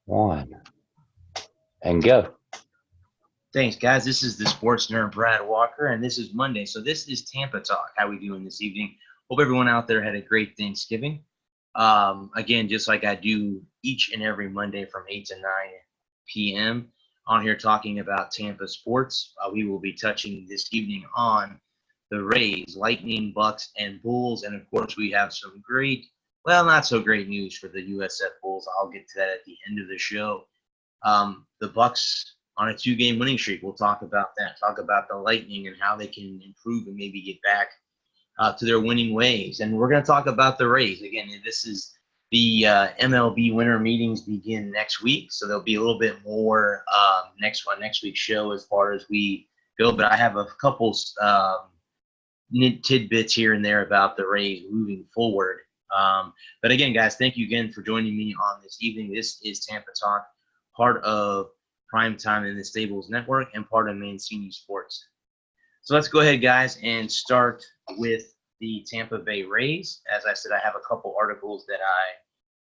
One, and go. Thanks, guys. This is the sports nerd Brad Walker, and this is Monday. So this is Tampa Talk. How we doing this evening? Hope everyone out there had a great Thanksgiving. Again, just like I do each and every Monday from 8 to 9 p.m. on here talking about Tampa sports. We will be touching this evening on the Rays, Lightning, Bucks, and Bulls. And, of course, we have some great, well, not so great news for the USF Bulls. I'll get to that at the end of the show. The Bucks on a 2-game winning streak. We'll talk about that, talk about the Lightning and how they can improve and maybe get back to their winning ways. And we're going to talk about the Rays. Again, this is the MLB winter meetings begin next week, so there'll be a little bit more next week's show as far as we go. But I have a couple tidbits here and there about the Rays moving forward. But again, guys, thank you again for joining me on this evening. This is Tampa Talk, part of Primetime in the Stables Network and part of NGSC Sports. So let's go ahead, guys, and start with the Tampa Bay Rays. As I said, I have a couple articles that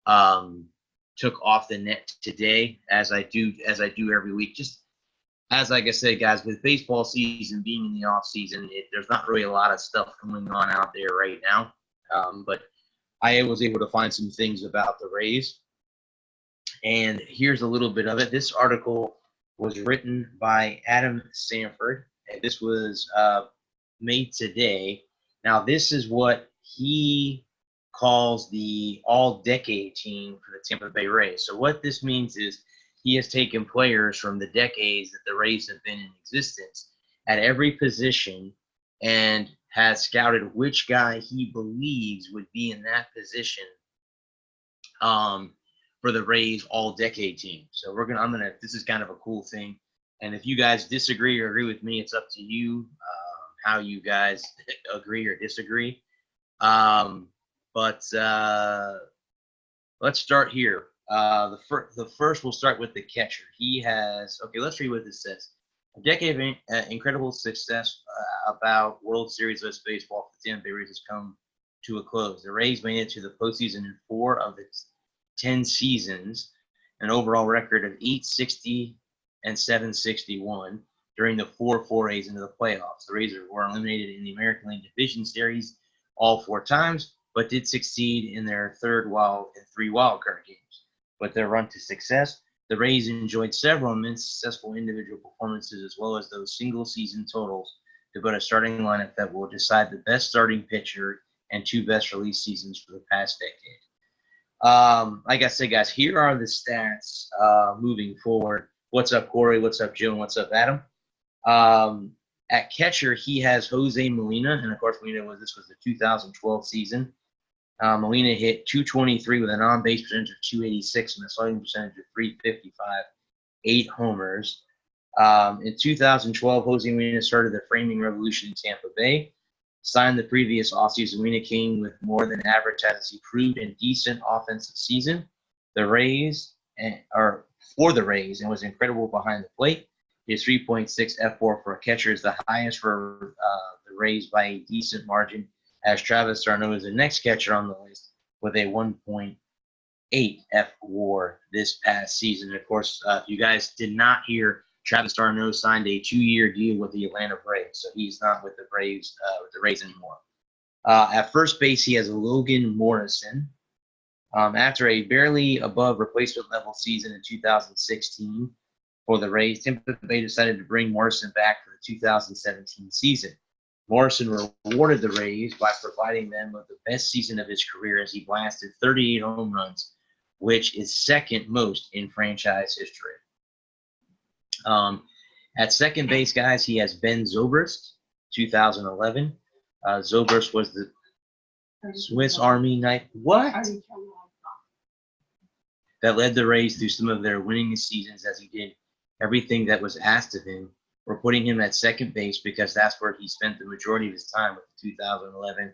I took off the net today, as I do every week. Just as like I said, guys, with baseball season being in the off season, there's not really a lot of stuff going on out there right now. But I was able to find some things about the Rays. And here's a little bit of it. This article was written by Adam Sanford, and this was made today. Now, this is what he calls the all-decade team for the Tampa Bay Rays. So what this means is he has taken players from the decades that the Rays have been in existence at every position and has scouted which guy he believes would be in that position for the Rays all-decade team. So this is kind of a cool thing. And if you guys disagree or agree with me, it's up to you how you guys agree or disagree. But let's start here. The first, we'll start with the catcher. Let's read what this says. A decade of incredible success about World Series of baseball for the Tampa Bay Rays has come to a close. The Rays made it to the postseason in 4 of its 10 seasons, an overall record of 860 and 761 during the 4 forays into the playoffs. The Rays were eliminated in the American League Division Series all 4 times, but did succeed in their 3 wildcard games. But their run to success, the Rays enjoyed several immense successful individual performances as well as those single-season totals to put a starting lineup that will decide the best starting pitcher and 2 best relief seasons for the past decade. Like I said, guys, here are the stats moving forward. What's up, Corey? What's up, Joe? And what's up, Adam? At catcher, he has Jose Molina, and of course, this was the 2012 season. Molina hit .223 with an on-base percentage of .286 and a slugging percentage of .355, 8 homers. In 2012, Jose Molina started the framing revolution in Tampa Bay. Signed the previous offseason, Molina came with more than average as he proved a decent offensive season. For the Rays, and was incredible behind the plate. His 3.6 F4 for a catcher is the highest for the Rays by a decent margin, as Travis d'Arnaud is the next catcher on the list with a 1.8 F4 this past season. Of course, if you guys did not hear, Travis d'Arnaud signed a 2-year deal with the Atlanta Braves, so he's not with the Braves anymore. At first base, he has Logan Morrison. After a barely above replacement level season in 2016 for the Rays, Tampa Bay decided to bring Morrison back for the 2017 season. Morrison rewarded the Rays by providing them with the best season of his career as he blasted 38 home runs, which is second most in franchise history. At second base, guys, he has Ben Zobrist, 2011. Zobrist was the Swiss Army knife. What? That led the Rays through some of their winning seasons as he did everything that was asked of him. We're putting him at second base because that's where he spent the majority of his time with the 2011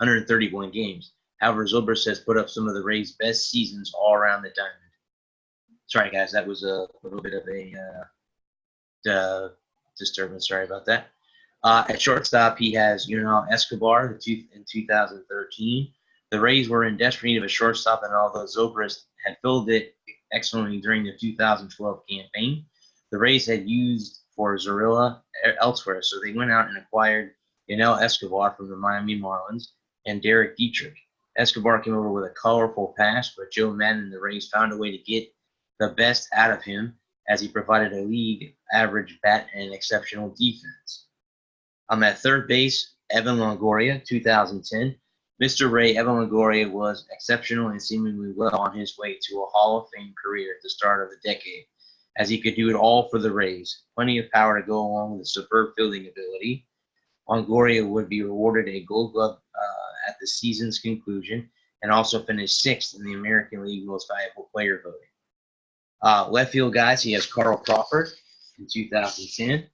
131 games. However, Zobrist has put up some of the Rays' best seasons all around the diamond. Sorry, guys, that was a little bit of a disturbance. Sorry about that. At shortstop, he has Yunel Escobar in 2013. The Rays were in desperate need of a shortstop, and although Zobrist had filled it excellently during the 2012 campaign. The Rays had used for Zorilla elsewhere, so they went out and acquired Yanel Escobar from the Miami Marlins and Derek Dietrich. Escobar came over with a colorful pass, but Joe Madden and the Rays found a way to get the best out of him as he provided a league average bat and exceptional defense. At third base, Evan Longoria, 2010. Mr. Ray, Evan Longoria was exceptional and seemingly well on his way to a Hall of Fame career at the start of the decade, as he could do it all for the Rays. Plenty of power to go along with superb fielding ability. Longoria would be awarded a Gold Glove at the season's conclusion and also finished sixth in the American League Most Valuable Player voting. Left field guys, he has Carl Crawford in 2010.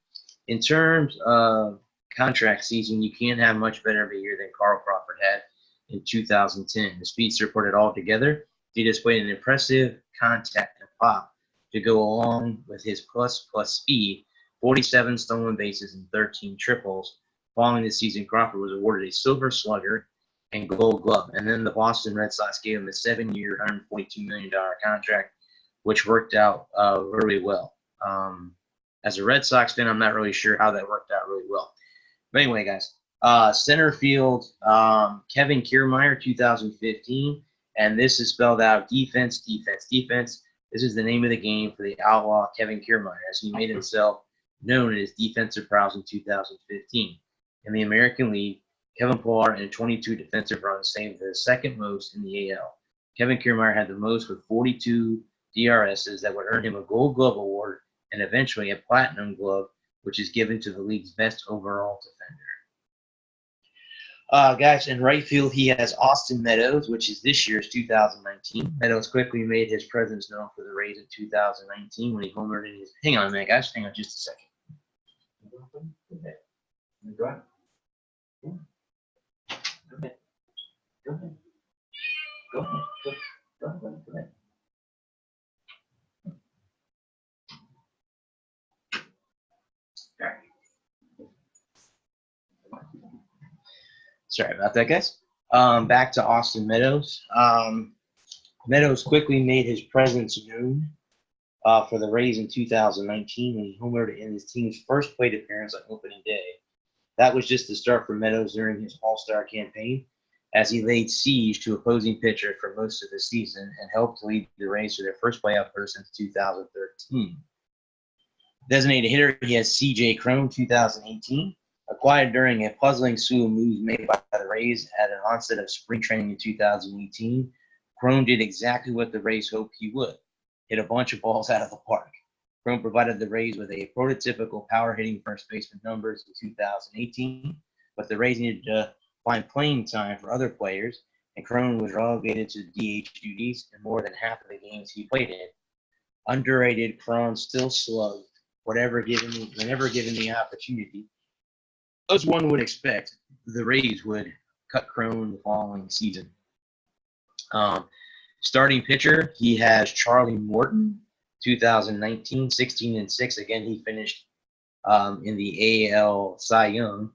In terms of contract season, you can't have much better of a year than Carl Crawford had in 2010. The speedster put it all together. He displayed an impressive contact and pop to go along with his plus speed, 47 stolen bases and 13 triples. Following the season, Crawford was awarded a Silver Slugger and Gold Glove. And then the Boston Red Sox gave him a 7-year, $142 million contract, which worked out really well. As a Red Sox fan, I'm not really sure how that worked out really well. But anyway, guys, center field, Kevin Kiermaier, 2015. And this is spelled out defense, defense, defense. This is the name of the game for the outlaw Kevin Kiermaier, as he made himself known as defensive prowess in 2015. In the American League, Kevin Pillar and 22 defensive runs saved the second most in the AL. Kevin Kiermaier had the most with 42 DRSs that would earn him a Gold Glove award and eventually a Platinum Glove, which is given to the league's best overall defender. Guys, in right field, he has Austin Meadows, which is this year's 2019. Meadows quickly made his presence known for the Rays in 2019 when he homered in his. Hang on a minute, guys. Hang on just a second. Go ahead. Go ahead. Go ahead. Go ahead. Go ahead. Go ahead. Sorry about that, guys. Back to Austin Meadows. Meadows quickly made his presence known for the Rays in 2019 when he homered in his team's first plate appearance on opening day. That was just the start for Meadows during his All-Star campaign, as he laid siege to opposing pitchers for most of the season and helped lead the Rays to their first playoff berth since 2013. Designated hitter, he has C.J. Cron, 2018. Acquired during a puzzling slew of moves made by the Rays at an onset of spring training in 2018, Cron did exactly what the Rays hoped he would, hit a bunch of balls out of the park. Cron provided the Rays with a prototypical power-hitting first baseman numbers in 2018, but the Rays needed to find playing time for other players, and Cron was relegated to DH duties in more than half of the games he played in. Underrated, Cron still slugged whenever given the opportunity. As one would expect, the Rays would cut Cron the following season. Starting pitcher, he has Charlie Morton, 2019, 16-6. Again, he finished in the AL Cy Young.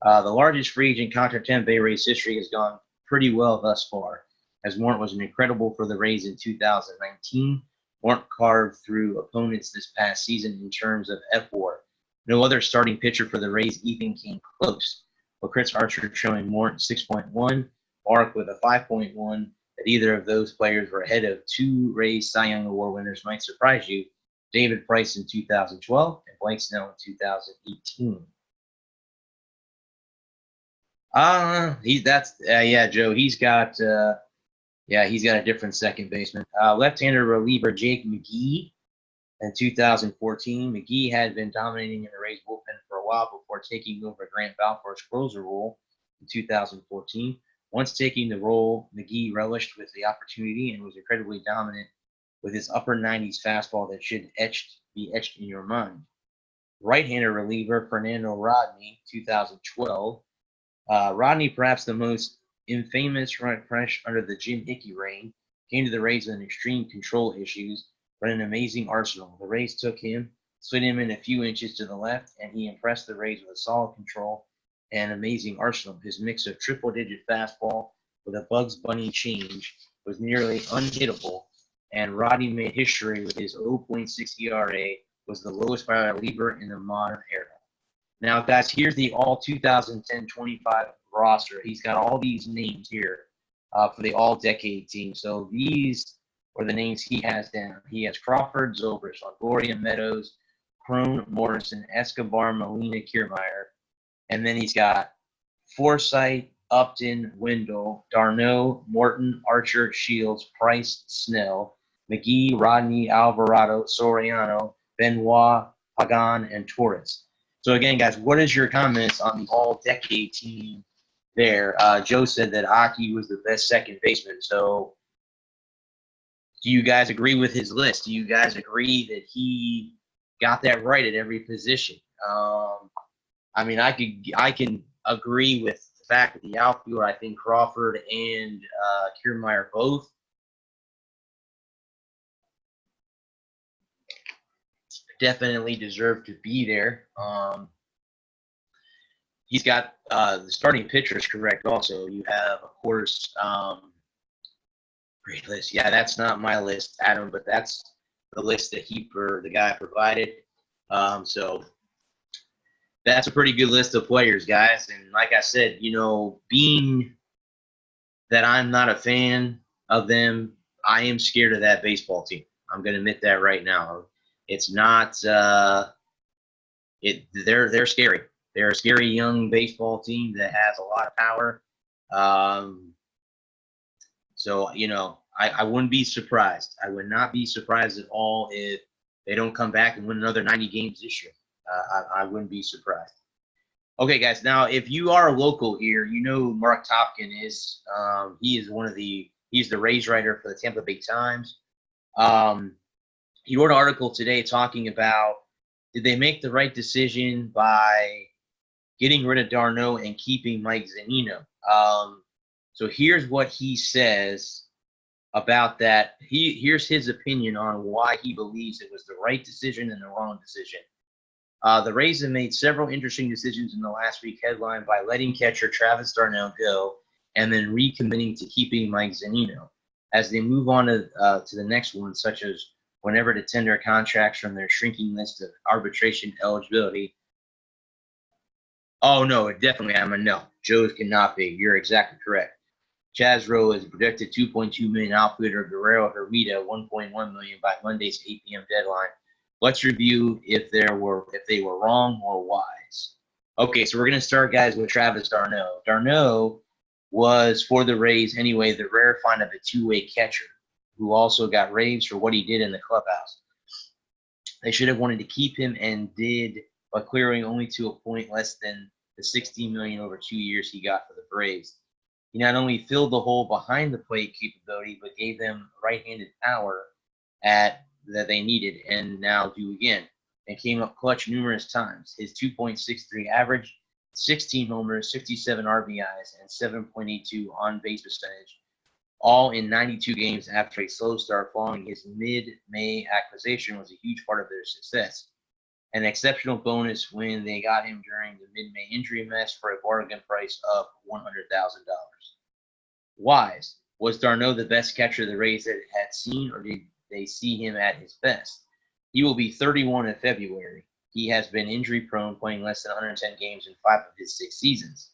The largest free agent contract in Tampa Bay Rays history has gone pretty well thus far, as Morton was incredible for the Rays in 2019. Morton carved through opponents this past season in terms of F-WAR. No other starting pitcher for the Rays even came close, with Chris Archer showing Morton 6.1, Mark with a 5.1. That either of those players were ahead of two Rays Cy Young Award winners might surprise you: David Price in 2012 and Blake Snell in 2018. Joe. He's got a different second baseman. Left-hander reliever Jake McGee in 2014. McGee had been dominating in the Rays bullpen for a while before taking over Grant Balfour's closer role in 2014. Once taking the role, McGee relished with the opportunity and was incredibly dominant with his upper 90s fastball that should be etched in your mind. Right-hander reliever Fernando Rodney, 2012. Rodney, perhaps the most infamous fresh under the Jim Hickey reign, came to the Rays with extreme control issues, but an amazing arsenal. The Rays took him, slid him in a few inches to the left, and he impressed the Rays with a solid control and amazing arsenal. His mix of triple-digit fastball with a Bugs Bunny change was nearly unhittable and Rodney made history with his 0.6 ERA, was the lowest by a reliever in the modern era. Now, guys, here's the all 2010-25 roster. He's got all these names here for the all-decade team. So these are the names he has down. He has Crawford, Zobrist, Longoria, Meadows, Crone, Morrison, Escobar, Molina, Kiermaier. And then he's got Forsythe, Upton, Wendell, d'Arnaud, Morton, Archer, Shields, Price, Snell, McGee, Rodney, Alvarado, Soriano, Benoit, Pagan, and Torres. So again, guys, what is your comments on the all-decade team there? Joe said that Aki was the best second baseman. So do you guys agree with his list? Do you guys agree that he got that right at every position? I mean, I can agree with the fact that the outfield, I think Crawford and Kiermaier both definitely deserve to be there. He's got the starting pitchers correct also. You have, of course, great list. Yeah, that's not my list, Adam, but that's the list that the guy provided. So that's a pretty good list of players, guys. And like I said, being that I'm not a fan of them, I am scared of that baseball team. I'm going to admit that right now. It's not they're scary. They're a scary young baseball team that has a lot of power. So, I wouldn't be surprised. I would not be surprised at all if they don't come back and win another 90 games this year. I wouldn't be surprised. Okay, guys. Now, if you are local here, you know who Mark Topkin is. He is he's the Rays writer for the Tampa Bay Times. He wrote an article today talking about, did they make the right decision by getting rid of d'Arnaud and keeping Mike Zunino? So here's what he says about that. Here's his opinion on why he believes it was the right decision and the wrong decision. The Rays have made several interesting decisions in the last week, headlined by letting catcher Travis d'Arnaud go and then recommitting to keeping Mike Zunino. As they move on to the next one, such as whenever to tender contracts from their shrinking list of arbitration eligibility. Oh, no, definitely, I'm a no. Joe's cannot be. You're exactly correct. Chaz Rowe is projected $2.2 million outfielder. Guerrero Hermida $1.1 million by Monday's 8 p.m. deadline. Let's review if they were wrong or wise. Okay, so we're going to start, guys, with Travis d'Arnaud. d'Arnaud was, for the Rays anyway, the rare find of a two-way catcher who also got raves for what he did in the clubhouse. They should have wanted to keep him and did, but clearing only to a point less than the $16 million over 2 years he got for the Braves. He not only filled the hole behind the plate capability, but gave them right-handed power that they needed and now do again, and came up clutch numerous times. His 2.63 average, 16 homers, 67 RBIs, and 7.82 on-base percentage, all in 92 games after a slow start following his mid-May acquisition, was a huge part of their success. An exceptional bonus when they got him during the mid-May injury mess for a bargain price of $100,000. Wise. Was d'Arnaud the best catcher the Rays had seen, or did they see him at his best? He will be 31 in February. He has been injury-prone, playing less than 110 games in 5 of his 6 seasons.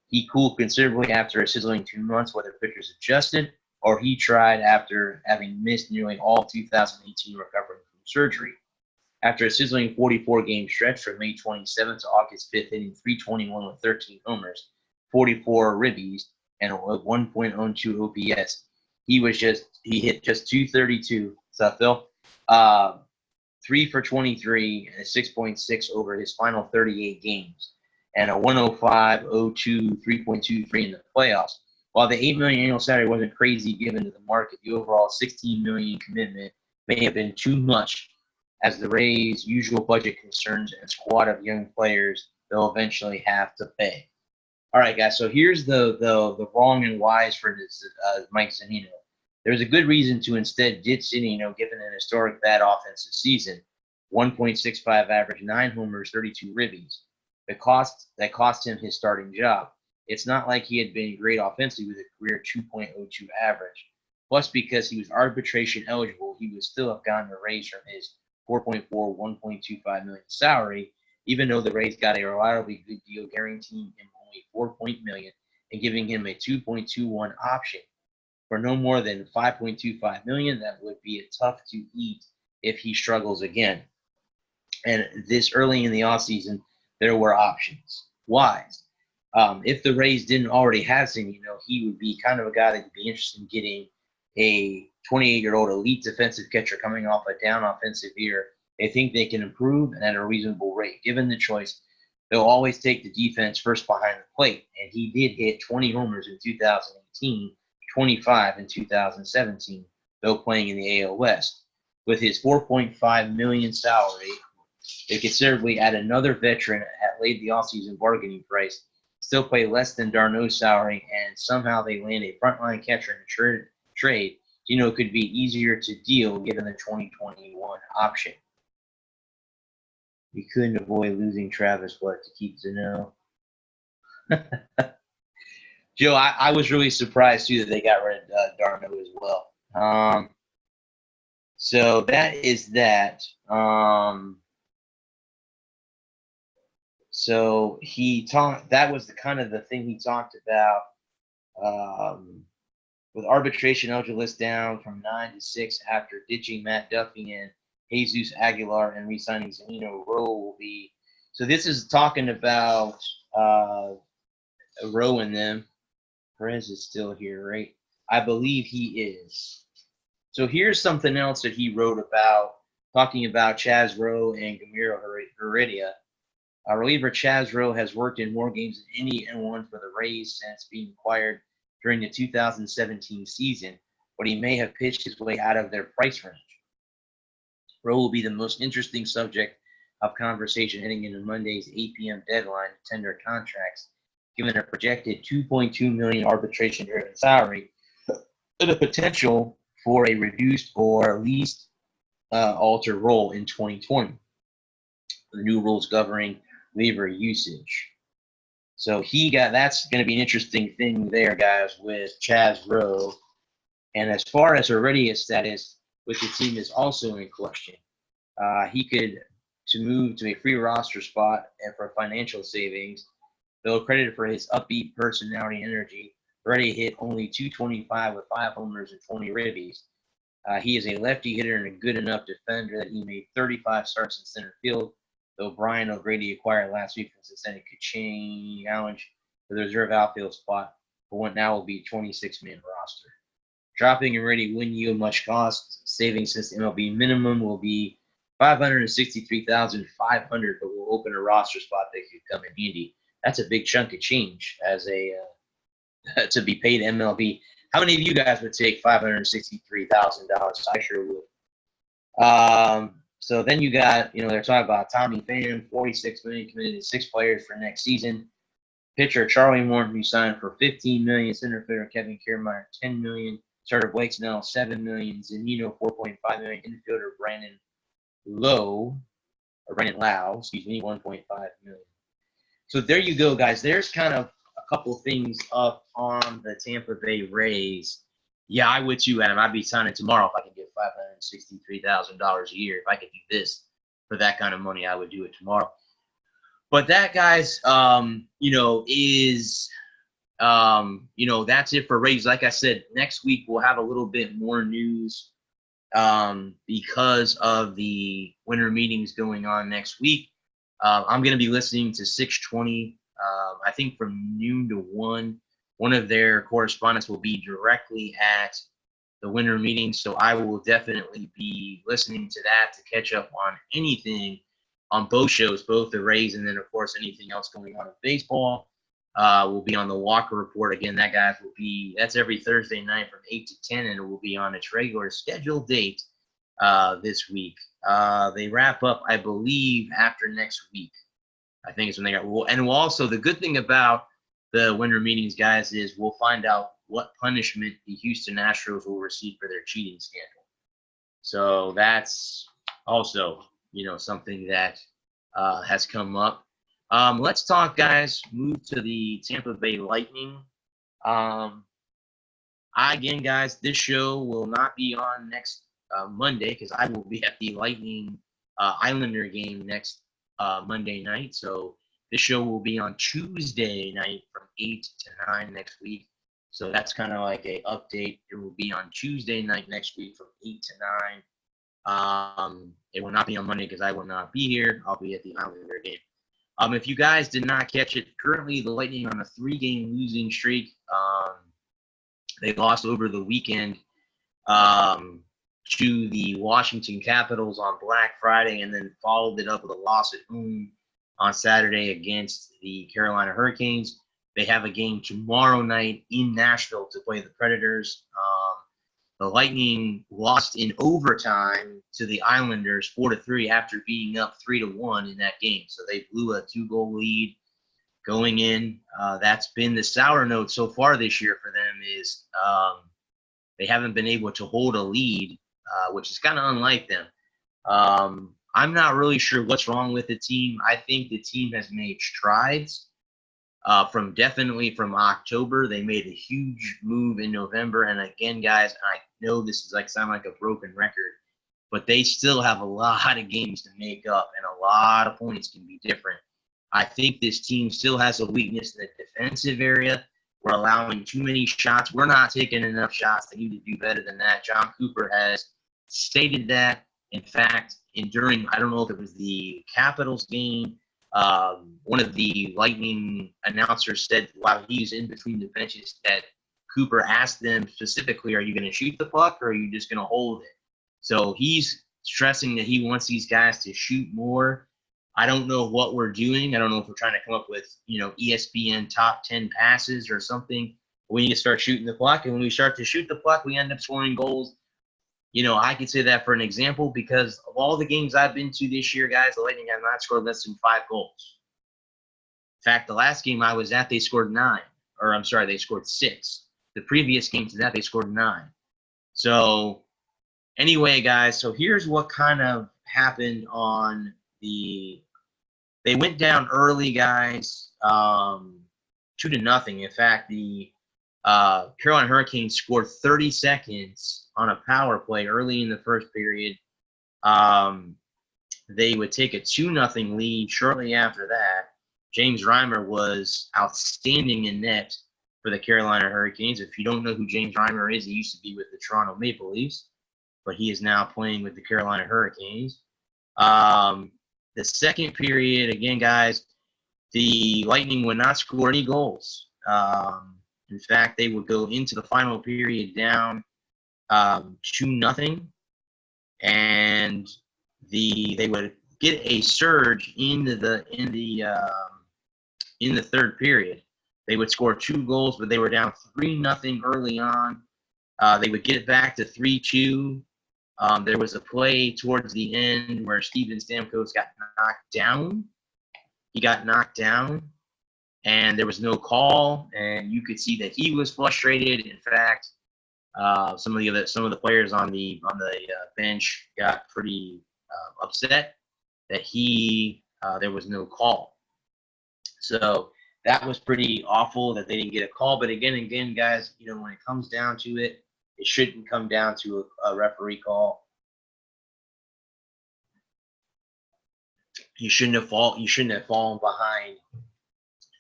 He cooled considerably after a sizzling 2 months, whether pitchers adjusted or he tried after having missed nearly all 2018 recovering from surgery. After a sizzling 44-game stretch from May 27th to August 5th, hitting .321 with 13 homers, 44 ribbies, and a 1.02 OPS, he hit just .232. What's that, Phil? 3 for 23 and a 6.6 over his final 38 games, and a 105, 02, 3.23 in the playoffs. While the $8 million annual salary wasn't crazy given to the market, the overall $16 million commitment may have been too much, as the Rays' usual budget concerns and squad of young players they'll eventually have to pay. All right, guys. So here's the wrong and wise for this Mike Zunino. There's a good reason to instead ditch Zunino, given an historic bad offensive season: 1.65 average, 9 homers, 32 ribbies. That cost him his starting job. It's not like he had been great offensively with a career 2.02 average. Plus, because he was arbitration eligible, he would still have gotten a raise from his 1.25 million salary, even though the Rays got a reliably good deal guaranteeing him only $4 million and giving him a 2.21 option for no more than 5.25 million. That would be tough to eat if he struggles again. And this early in the offseason, there were options. Why? If the Rays didn't already have Zunino, he would be kind of a guy that would be interested in getting a 28-year-old elite defensive catcher coming off a down offensive year. They think they can improve and at a reasonable rate. Given the choice, they'll always take the defense first behind the plate. And he did hit 20 homers in 2018, 25 in 2017, though playing in the AL West. With his $4.5 million salary, they considerably add another veteran at late the offseason bargaining price, still pay less than d'Arnaud's salary, and somehow they land a frontline catcher in a trade. Could be easier to deal given the 2021 option. We couldn't avoid losing Travis, but to keep Zunino. Joe, I was really surprised too that they got rid of d'Arnaud as well. So that is that. So he talked. That was the kind of the thing he talked about. With arbitration eligible list down from 9 to 6 after ditching Matt Duffy and Jesus Aguilar and re-signing Zunino, Rowe will be. So this is talking about Rowe and them. Perez is still here, right? I believe he is. So here's something else that he wrote about, talking about Chaz Rowe and Gamiro Heredia. Reliever Chaz Rowe has worked in more games than any N1 for the Rays since being acquired during the 2017 season, but he may have pitched his way out of their price range. Rowe will be the most interesting subject of conversation heading into Monday's 8 p.m. deadline to tender contracts, given a projected $2.2 million arbitration-driven salary and the potential for a reduced or at least altered role in 2020. The new rules governing reliever usage. So that's going to be an interesting thing there, guys, with Chaz Rowe. And as far as Heredia's status with the team is also in question. He could to move to a free roster spot and for financial savings. Though credited for his upbeat personality and energy, Heredia hit only .225 with 5 homers and 20 ribbies. He is a lefty hitter and a good enough defender that he made 35 starts in center field, though Brian O'Grady acquired last week from Cincinnati could challenge for the reserve outfield spot for what now will be a 26-man roster. Dropping Heredia wouldn't yield much cost savings since the MLB minimum will be $563,500, but will open a roster spot that could come in handy. That's a big chunk of change as a to be paid MLB. How many of you guys would take $563,000? I sure would. So then you got, they're talking about Tommy Pham, $46 million, committed to 6 players for next season. Pitcher Charlie Morton, who signed for $15 million. Center fielder Kevin Kiermaier, $10 million. Starter Blake Snell, $7 million. Zunino, $4.5 million. Infielder Brandon Lau, $1.5 million. So there you go, guys. There's kind of a couple things up on the Tampa Bay Rays. Yeah, I would too, Adam. I'd be signing tomorrow if I could get $563,000 a year. If I could do this for that kind of money, I would do it tomorrow. But that, guys, is that's it for Rays. Like I said, next week we'll have a little bit more news because of the winter meetings going on next week. I'm going to be listening to 620, I think from noon to 1. One of their correspondents will be directly at the winter meeting, so I will definitely be listening to that to catch up on anything on both shows, both the Rays and then, of course, anything else going on in baseball. Will be on the Walker Report. Again, that's every Thursday night from 8 to 10, and it will be on its regular scheduled date this week. They wrap up, I believe, after next week. I think it's when they got. And we'll also, the good thing about the winter meetings, guys, is we'll find out what punishment the Houston Astros will receive for their cheating scandal. So that's also, something that has come up. Let's talk, guys. Move to the Tampa Bay Lightning. I Again, guys, this show will not be on next Monday because I will be at the Lightning Islander game next Monday night. So this show will be on Tuesday night from 8 to 9 next week. So that's kind of like a update. It will be on Tuesday night next week from 8 to 9. It will not be on Monday because I will not be here. I'll be at the Islander game. If you guys did not catch it, currently the Lightning are on a 3-game losing streak. They lost over the weekend to the Washington Capitals on Black Friday and then followed it up with a loss at home on Saturday against the Carolina Hurricanes. They have a game tomorrow night in Nashville to play the Predators. The Lightning lost in overtime to the Islanders 4-3 after being up 3-1 in that game. So they blew a 2-goal lead going in. That's been the sour note so far this year for them is they haven't been able to hold a lead, which is kind of unlike them. I'm not really sure what's wrong with the team. I think the team has made strides. From October, they made a huge move in November. And again, guys, I know this is sound like a broken record, but they still have a lot of games to make up, and a lot of points can be different. I think this team still has a weakness in the defensive area. We're allowing too many shots. We're not taking enough shots. They need to do better than that. John Cooper has stated that. In fact, during, I don't know if it was the Capitals game, one of the Lightning announcers said while he was in between the benches that Cooper asked them specifically, are you going to shoot the puck or are you just going to hold it? So he's stressing that he wants these guys to shoot more. I don't know what we're doing. I don't know if we're trying to come up with, ESPN top 10 passes or something. We need to start shooting the puck. And when we start to shoot the puck, we end up scoring goals. I could say that for an example because of all the games I've been to this year, guys, the Lightning have not scored less than 5 goals. In fact, the last game I was at, they scored 9. Or I'm sorry, they scored 6. The previous game to that, they scored 9. So anyway, guys, so here's what kind of happened on they went down early, guys, 2-0. In fact, the Carolina Hurricanes scored 30 seconds on a power play early in the first period. They would take a 2-0 lead shortly after that. James Reimer was outstanding in net for the Carolina Hurricanes. If you don't know who James Reimer is, he used to be with the Toronto Maple Leafs, but he is now playing with the Carolina Hurricanes. The second period, again, guys, the Lightning would not score any goals. In fact, they would go into the final period down 2-0, and they would get a surge in the third period. They would score 2 goals, but they were down 3-0 early on. They would get it back to 3-2. There was a play towards the end where Steven Stamkos got knocked down. He got knocked down, and there was no call, and you could see that he was frustrated. In fact, some of the players on the bench got pretty upset that there was no call. So that was pretty awful that they didn't get a call. But again, guys, when it comes down to it, it shouldn't come down to a referee call. You shouldn't have fallen behind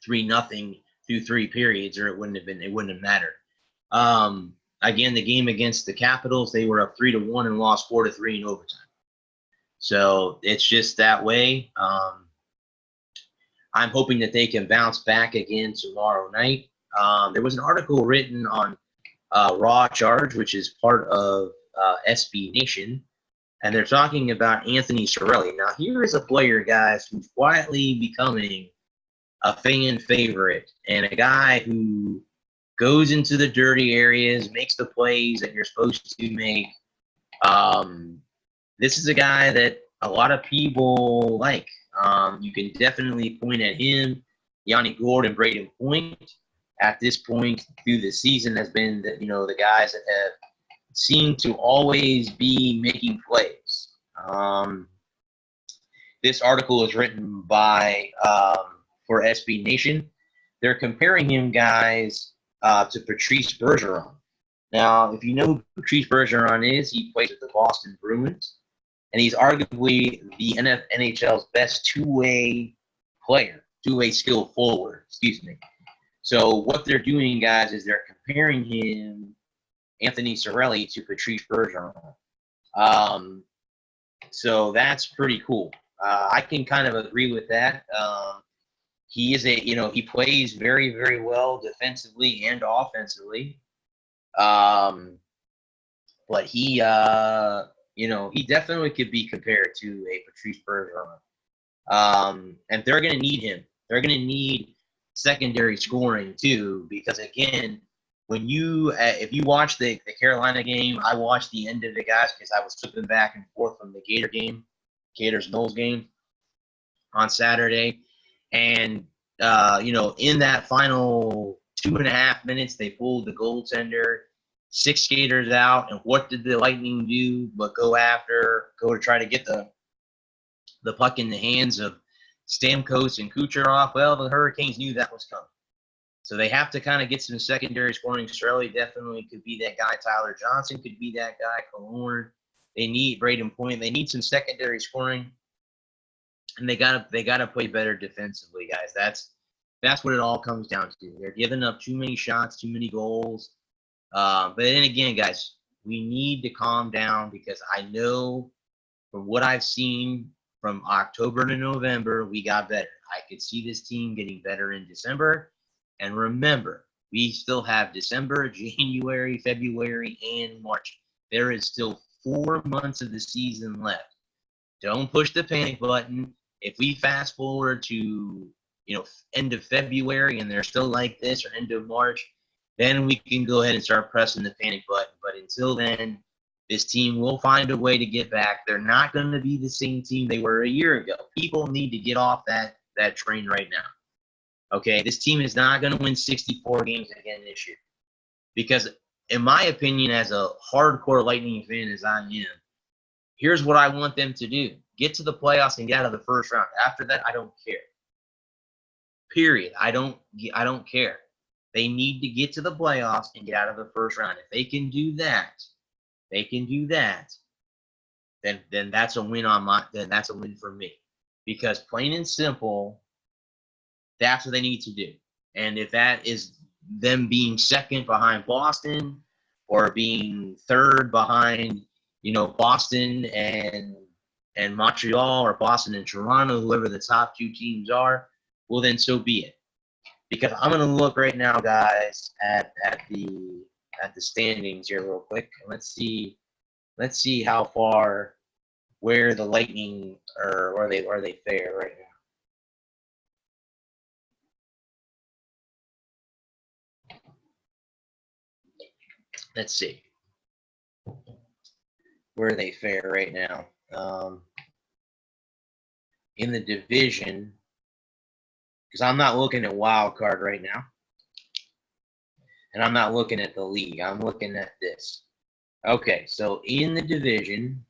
3-0 through 3 periods, or it wouldn't have mattered. Again, the game against the Capitals, they were up 3-1 and lost 4-3 in overtime. So it's just that way. I'm hoping that they can bounce back again tomorrow night. There was an article written on Raw Charge, which is part of SB Nation, and they're talking about Anthony Cirelli. Now, here is a player, guys, who's quietly becoming a fan favorite and a guy who goes into the dirty areas, makes the plays that you're supposed to make. This is a guy that a lot of people like. You can definitely point at him. Yanni Gourde and Braden Point at this point through the season has been the guys that have seemed to always be making plays. This article is written by for SB Nation. They're comparing him, guys, to Patrice Bergeron. Now, if you know who Patrice Bergeron is, he plays with the Boston Bruins, and he's arguably the NHL's best two-way player, two-way skill forward, excuse me. So what they're doing, guys, is they're comparing him, Anthony Cirelli, to Patrice Bergeron. So that's pretty cool. I can kind of agree with that. He is he plays very, very well defensively and offensively. But he definitely could be compared to a Patrice Bergeron. And they're going to need him. They're going to need secondary scoring too, because again, if you watch the Carolina game, I watched the end of it, guys, because I was flipping back and forth from the Gators-Knowles game on Saturday. And, in that final 2.5 minutes, they pulled the goaltender, 6 skaters out. And what did the Lightning do but go to try to get the puck in the hands of Stamkos and Kucherov? Well, the Hurricanes knew that was coming. So they have to kind of get some secondary scoring. Cirelli definitely could be that guy. Tyler Johnson could be that guy. Killorn. They need Braden Point. They need some secondary scoring. And they gotta play better defensively, guys. That's what it all comes down to. They're giving up too many shots, too many goals. But then again, guys, we need to calm down, because I know from what I've seen from October to November, we got better. I could see this team getting better in December. And remember, we still have December, January, February, and March. There is still 4 months of the season left. Don't push the panic button. If we fast forward to, end of February and they're still like this, or end of March, then we can go ahead and start pressing the panic button. But until then, this team will find a way to get back. They're not going to be the same team they were a year ago. People need to get off that train right now. Okay, this team is not going to win 64 games again this year. Because, in my opinion, as a hardcore Lightning fan as I am, here's what I want them to do. Get to the playoffs and get out of the first round. After that, I don't care. Period. I don't care. They need to get to the playoffs and get out of the first round. If they can do that, then that's a win then that's a win for me. Because plain and simple, that's what they need to do. And if that is them being second behind Boston, or being third behind, Boston and Montreal, or Boston and Toronto, whoever the top 2 teams are, well, then so be it. Because I'm going to look right now, guys, at the standings here real quick. Let's see how far, where the Lightning are they fare right now. Let's see where they fare right now. In the division, because I'm not looking at wild card right now, and I'm not looking at the league. I'm looking at this. Okay, so in the division,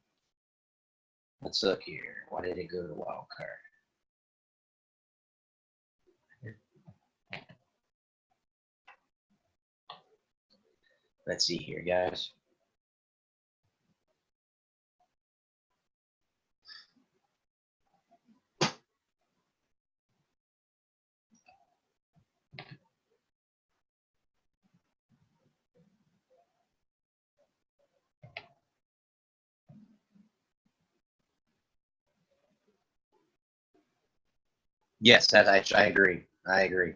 let's look here. Why did it go to wild card? Let's see here, guys. Yes, I agree. I agree.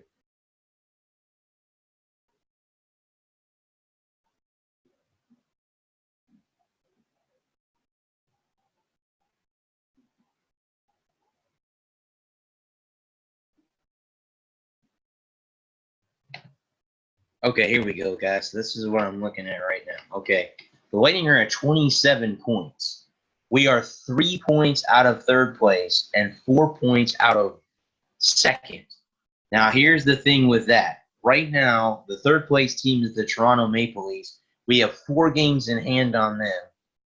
Okay, here we go, guys. This is what I'm looking at right now. Okay, the Lightning are at 27 points. We are 3 points out of third place and 4 points out of second. Now, here's the thing with that. Right now, the third place team is the Toronto Maple Leafs. We have 4 games in hand on them.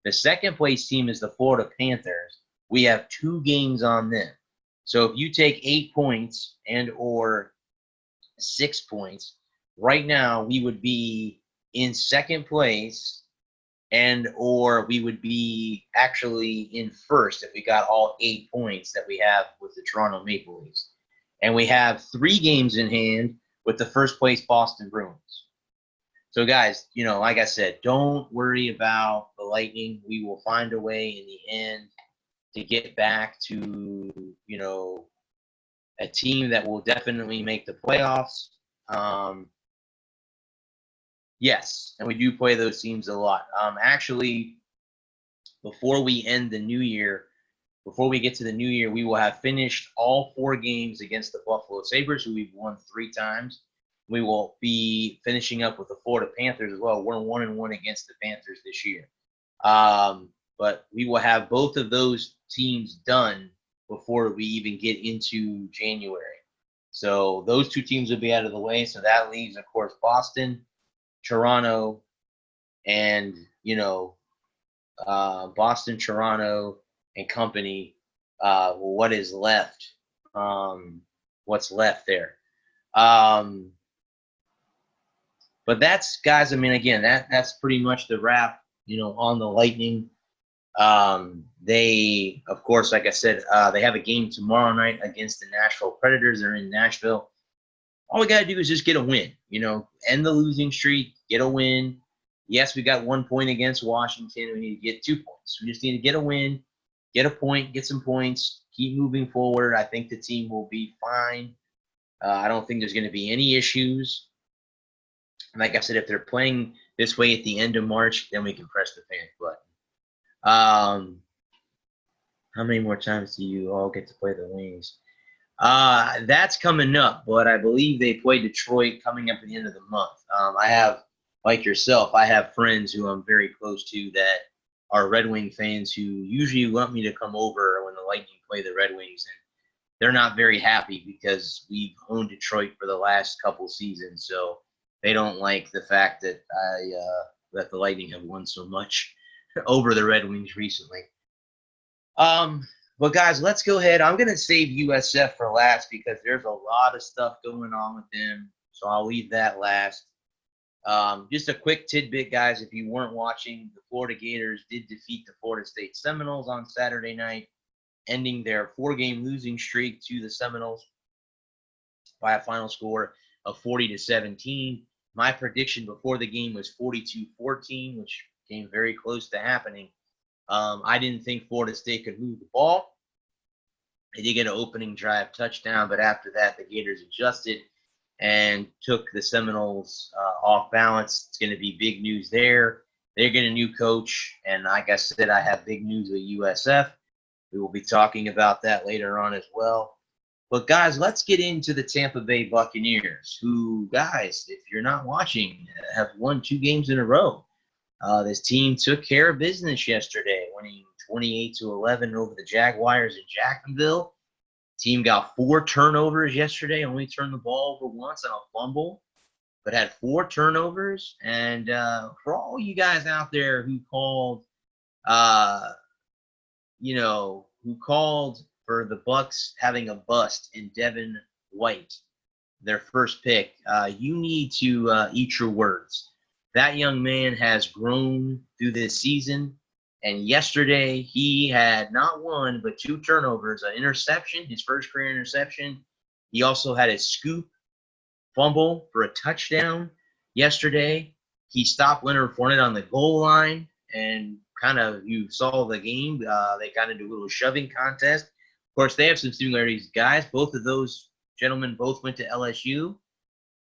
The second place team is the Florida Panthers. We have 2 games on them. So if you take 8 points and or 6 points, right now we would be in second place, and or we would be actually in first if we got all 8 points that we have with the Toronto Maple Leafs. And we have 3 games in hand with the first place Boston Bruins. So, guys, like I said, don't worry about the Lightning. We will find a way in the end to get back to, a team that will definitely make the playoffs. Yes, and we do play those teams a lot. Actually, before we get to the new year, we will have finished all 4 games against the Buffalo Sabres, who we've won 3 times. We will be finishing up with the Florida Panthers as well. We're 1-1 against the Panthers this year. But we will have both of those teams done before we even get into January. So those 2 teams will be out of the way. So that leaves, of course, Boston, Toronto, and, Boston, Toronto, and company. What is left? What's left there? But that's, guys, I mean, again, that's pretty much the wrap, on the Lightning. They, of course, like I said, they have a game tomorrow night against the Nashville Predators. They're in Nashville. All we got to do is just get a win, end the losing streak, get a win. Yes, we got 1 point against Washington. We need to get 2 points. We just need to get a win, get a point, get some points, keep moving forward. I think the team will be fine. I don't think there's going to be any issues. Like I said, if they're playing this way at the end of March, then we can press the panic button. How many more times do you all get to play the Wings? That's coming up, but I believe they play Detroit coming up at the end of the month. I have, like yourself, I have friends who I'm very close to that are Red Wing fans who usually want me to come over when the Lightning play the Red Wings, and they're not very happy because we've owned Detroit for the last couple seasons, so they don't like the fact that that the Lightning have won so much over the Red Wings recently. But guys, let's go ahead. I'm going to save USF for last because there's a lot of stuff going on with them, so I'll leave that last. Just a quick tidbit, guys, if you weren't watching, the Florida Gators did defeat the Florida State Seminoles on Saturday night, ending their 4-game losing streak to the Seminoles by a final score of 40-17. My prediction before the game was 42-14, which came very close to happening. I didn't think Florida State could move the ball. They did get an opening drive touchdown, but after that, the Gators adjusted and took the Seminoles off balance. It's going to be big news there. They're getting a new coach, and like I said, I have big news with USF. We will be talking about that later on as well. But, guys, let's get into the Tampa Bay Buccaneers, who, guys, if you're not watching, have won 2 games in a row. This team took care of business yesterday, winning 28-11 over the Jaguars in Jacksonville. Team got 4 turnovers yesterday, only turned the ball over once on a fumble, but had 4 turnovers. And for all you guys out there who called, for the Bucs having a bust in Devin White, their first pick, you need to eat your words. That young man has grown through this season, and yesterday he had not 1 but 2 turnovers, an interception, his first career interception. He also had a scoop fumble for a touchdown yesterday. He stopped Leonard Fournette on the goal line, and you saw the game. They got into a little shoving contest. Of course, they have some similarities, guys. Both of those gentlemen both went to LSU.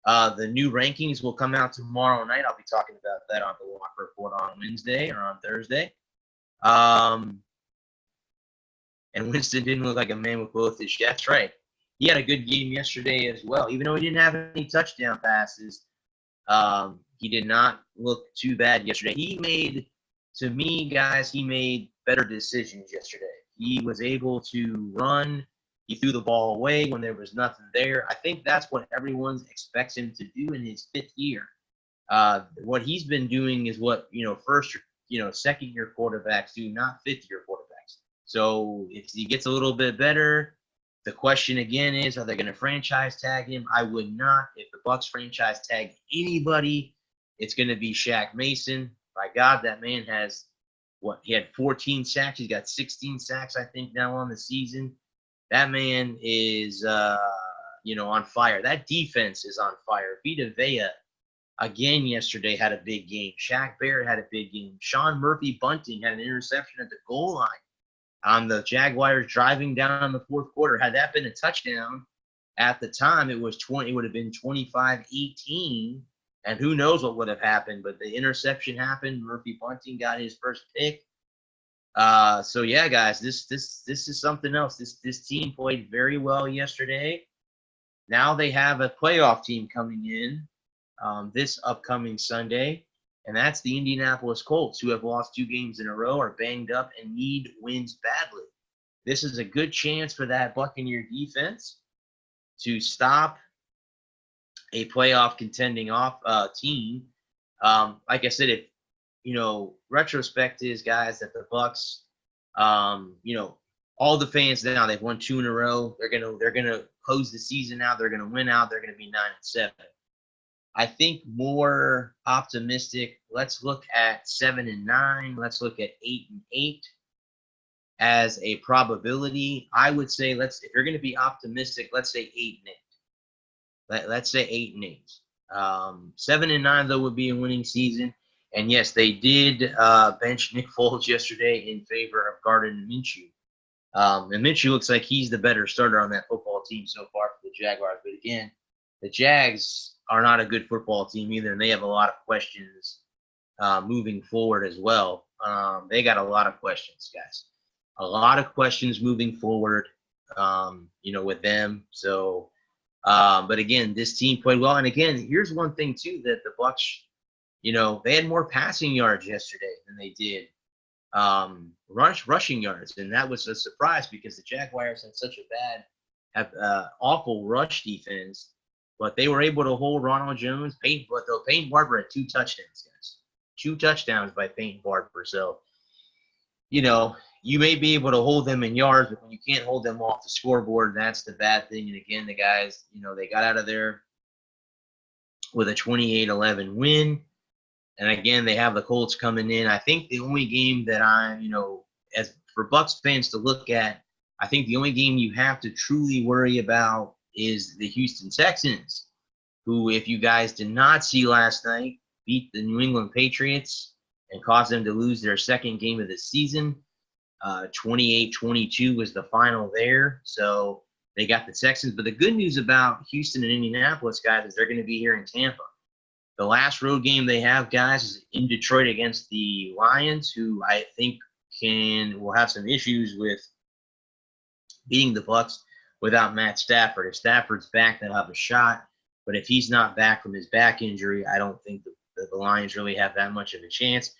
The new rankings will come out tomorrow night. I'll be talking about that on the Walk Report on Wednesday or on Thursday. And Winston didn't look like a man with both his. That's right. He had a good game yesterday as well. Even though he didn't have any touchdown passes, he did not look too bad yesterday. He made better decisions yesterday. He was able to run. He threw the ball away when there was nothing there. I think that's what everyone expects him to do in his 5th year. What he's been doing is what, second-year quarterbacks do, not 5th-year quarterbacks. So if he gets a little bit better, the question again is, are they going to franchise tag him? I would not. If the Bucs franchise tag anybody, It's going to be Shaq Mason. By God, that man has he had 14 sacks. He's got 16 sacks, I think, now on the season. That man is, on fire. That defense is on fire. Vita Vea, again, yesterday had a big game. Shaq Barrett had a big game. Sean Murphy-Bunting had an interception at the goal line on the Jaguars driving down the fourth quarter. Had that been a touchdown at the time, it would have been 25-18. And who knows what would have happened, but the interception happened. Murphy-Bunting got his first pick. So yeah, guys, this is something else. This team played very well yesterday. Now they have a playoff team coming in this upcoming Sunday, and that's the Indianapolis Colts, who have lost 2 games in a row, are banged up, and need wins badly. This is a good chance for that Buccaneer defense to stop a playoff contending team. Like I said, retrospect is, guys, that the Bucs, all the fans now, they've won 2 in a row. They're gonna close the season out. They're gonna win out. They're gonna be 9-7. I think more optimistic. Let's look at 7-9. Let's look at 8-8 as a probability. I would say if you're gonna be optimistic, let's say 8-8. Let's say 8-8. 7-9 though would be a winning season. And yes, they did bench Nick Foles yesterday in favor of Gardner Minshew. And Minshew looks like he's the better starter on that football team so far for the Jaguars. But again, the Jags are not a good football team either, and they have a lot of questions moving forward as well. They got a lot of questions, guys. A lot of questions moving forward, with them. So. But again, this team played well. And again, here's one thing too, that the Bucs, they had more passing yards yesterday than they did rushing yards. And that was a surprise because the Jaguars had such a awful rush defense, but they were able to hold Ronald Jones. Peyton Barber had 2 touchdowns, guys. 2 touchdowns by Peyton Barber. So, you may be able to hold them in yards, but when you can't hold them off the scoreboard, that's the bad thing. And again, the guys, they got out of there with a 28-11 win. And again, they have the Colts coming in. I think the only game that as for Bucs fans to look at, I think the only game you have to truly worry about is the Houston Texans, who, if you guys did not see last night, beat the New England Patriots and caused them to lose their second game of the season. 28-22 was the final there. So they got the Texans. But the good news about Houston and Indianapolis, guys, is they're going to be here in Tampa. The last road game they have, guys, is in Detroit against the Lions, who I think will have some issues with beating the Bucs without Matt Stafford. If Stafford's back, they'll have a shot. But if he's not back from his back injury, I don't think the Lions really have that much of a chance.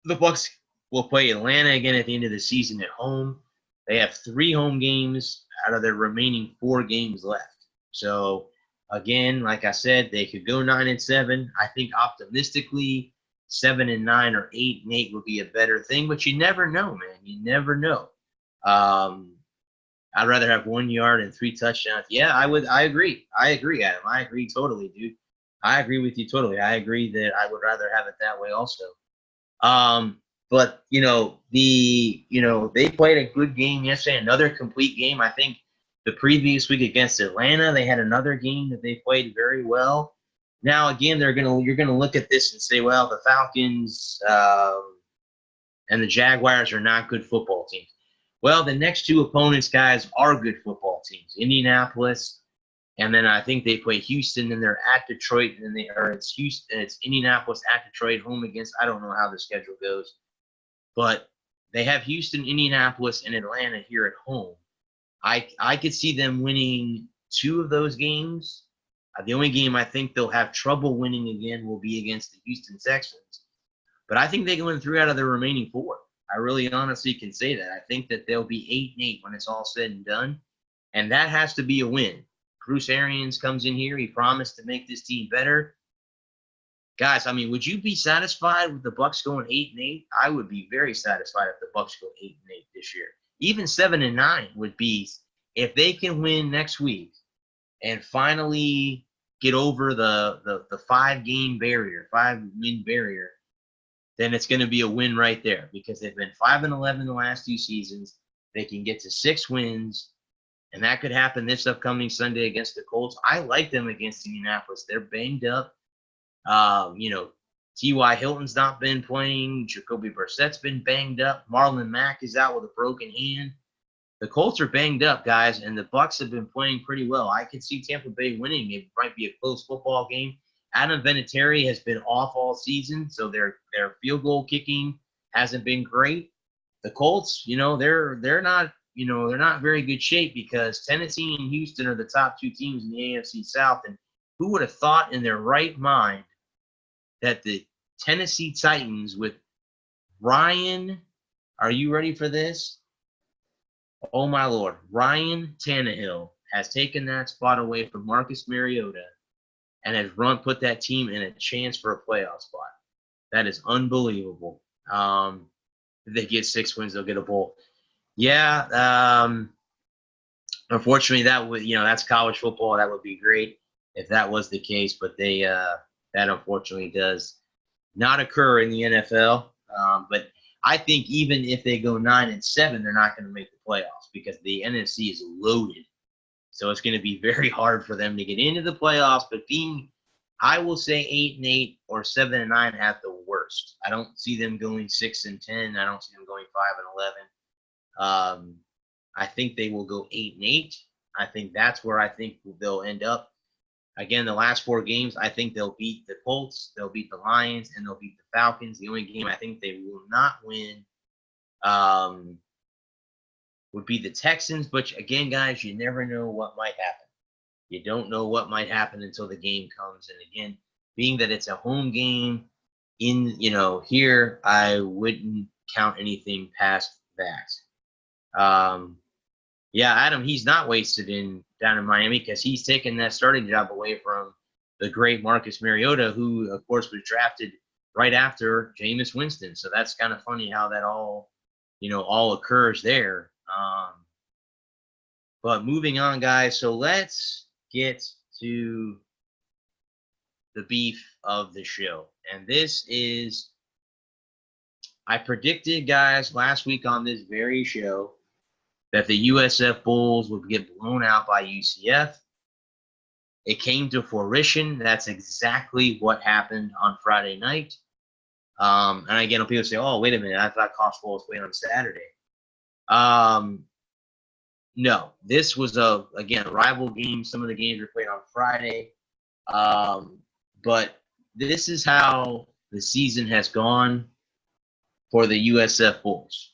The Bucs will play Atlanta again at the end of the season at home. They have 3 home games out of their remaining 4 games left. So, again, like I said, they could go 9-7. I think optimistically 7-9 or 8-8 would be a better thing, but you never know, man. You never know. I'd rather have 1 yard and 3 touchdowns. Yeah, I agree. I agree, Adam. I agree totally, dude. I agree with you totally. I agree that I would rather have it that way also. But they played a good game yesterday, another complete game. I think the previous week against Atlanta, they had another game that they played very well. Now, again, you're gonna look at this and say, well, the Falcons and the Jaguars are not good football teams. Well, the next 2 opponents, guys, are good football teams. Indianapolis, and then I think they play Houston, and they're at Detroit, and it's Indianapolis at Detroit, home against, I don't know how the schedule goes. But they have Houston, Indianapolis, and Atlanta here at home. I could see them winning 2 of those games. The only game I think they'll have trouble winning again will be against the Houston Texans. But I think they can win 3 out of their remaining 4. I really honestly can say that. I think that they'll be 8-8 when it's all said and done. And that has to be a win. Bruce Arians comes in here. He promised to make this team better. Guys, I mean, would you be satisfied with the Bucs going 8-8? I would be very satisfied if the Bucs go 8-8 this year. Even 7-9 would be, if they can win next week and finally get over the 5-game barrier, 5-win barrier, then it's going to be a win right there because they've been 5-11 the last 2 seasons. They can get to 6 wins, and that could happen this upcoming Sunday against the Colts. I like them against Indianapolis. They're banged up. T.Y. Hilton's not been playing. Jacoby Brissett's been banged up. Marlon Mack is out with a broken hand. The Colts are banged up, guys, and the Bucs have been playing pretty well. I could see Tampa Bay winning. It might be a close football game. Adam Vinatieri has been off all season, so their field goal kicking hasn't been great. The Colts, they're not very good shape because Tennessee and Houston are the top 2 teams in the AFC South. And who would have thought in their right mind that the Tennessee Titans with Ryan, are you ready for this? Oh, my Lord. Ryan Tannehill has taken that spot away from Marcus Mariota and has put that team in a chance for a playoff spot. That is unbelievable. If they get 6 wins, they'll get a bowl. Yeah, unfortunately, that's college football. That would be great if that was the case, but that unfortunately does not occur in the NFL. But I think even if they go 9-7, they're not going to make the playoffs because the NFC is loaded. So it's going to be very hard for them to get into the playoffs. But I will say 8-8 or 7-9 at the worst. I don't see them going 6-10. I don't see them going 5-11. I think they will go 8-8. I think that's where I think they'll end up. Again, the last 4 games, I think they'll beat the Colts, they'll beat the Lions, and they'll beat the Falcons. The only game I think they will not win would be the Texans. But again, guys, you never know what might happen. You don't know what might happen until the game comes. And again, being that it's a home game here, I wouldn't count anything past that. Adam, he's not wasted down in Miami because he's taken that starting job away from the great Marcus Mariota, who, of course, was drafted right after Jameis Winston. So that's kind of funny how that all occurs there. But moving on, guys. So let's get to the beef of the show. And this is, I predicted, guys, last week on this very show that the USF Bulls would get blown out by UCF. It came to fruition. That's exactly what happened on Friday night. And again, people say, oh, wait a minute, I thought College football was playing on Saturday. No, this was a rival game. Some of the games were played on Friday. But this is how the season has gone for the USF Bulls.